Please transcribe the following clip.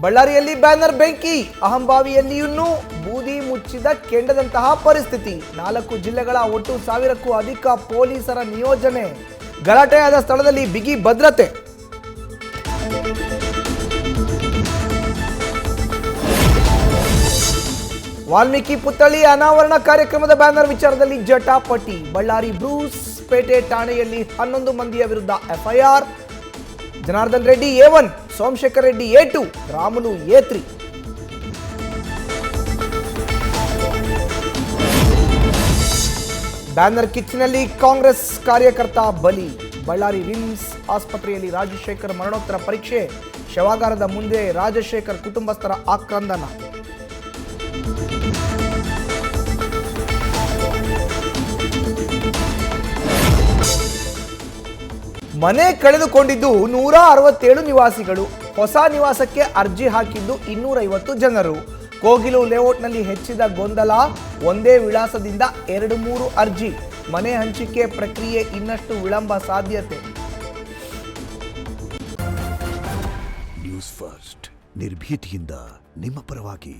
ಬಳ್ಳಾರಿಯಲ್ಲಿ ಬ್ಯಾನರ್ ಬೆಂಕಿ, ಅಹಂಭಾವಿಯಲ್ಲಿಯೂ ಬೂದಿ ಮುಚ್ಚಿದ ಕೆಂಡದಂತಹ ಪರಿಸ್ಥಿತಿ. 4 ಜಿಲ್ಲೆಗಳ ಒಟ್ಟು 1000ಕ್ಕೂ ಅಧಿಕ ಪೊಲೀಸರ ನಿಯೋಜನೆ. ಗಲಾಟೆಯಾದ ಸ್ಥಳದಲ್ಲಿ ಬಿಗಿ ಭದ್ರತೆ. ವಾಲ್ಮೀಕಿ ಪುತ್ಥಳಿ ಅನಾವರಣ ಕಾರ್ಯಕ್ರಮದ ಬ್ಯಾನರ್ ವಿಚಾರದಲ್ಲಿ ಜಟಾಪಟಿ. ಬಳ್ಳಾರಿ ಬ್ರೂಸ್ ಪೇಟೆ ಠಾಣೆಯಲ್ಲಿ 11 ಮಂದಿಯ ವಿರುದ್ಧ FIR. Janardhan Reddy A1, Somashekar Reddy A2, Ramulu A3. Banner ಕಿಚ್ಚಿನಲ್ಲಿ ಕಾಂಗ್ರೆಸ್ ಕಾರ್ಯಕರ್ತ ಬಲಿ. ಬಳ್ಳಾರಿ ವಿಮ್ಸ್ ಆಸ್ಪತ್ರೆಯಲ್ಲಿ ರಾಜಶೇಖರ್ ಮರಣೋತ್ತರ ಪರೀಕ್ಷೆ. ಶವಾಗಾರದ ಮುಂದೆ ರಾಜಶೇಖರ್ ಕುಟುಂಬಸ್ಥರ ಆಕ್ರಂದನ. ಮನೆ ಕಳೆದುಕೊಂಡಿದ್ದು 167 ನಿವಾಸಿಗಳು. ಹೊಸ ನಿವಾಸಕ್ಕೆ ಅರ್ಜಿ ಹಾಕಿದ್ದು 250 ಜನರು. ಕೋಗಿಲು ಲೇಔಟ್ನಲ್ಲಿ ಹೆಚ್ಚಿದ ಗೊಂದಲ. ಒಂದೇ ವಿಳಾಸದಿಂದ 2-3 ಅರ್ಜಿ. ಮನೆ ಹಂಚಿಕೆ ಪ್ರಕ್ರಿಯೆ ಇನ್ನಷ್ಟು ವಿಳಂಬ ಸಾಧ್ಯತೆ. ನ್ಯೂಸ್ ಫಸ್ಟ್, ನಿರ್ಭೀತಿಯಿಂದ ನಿಮ್ಮ ಪರವಾಗಿ.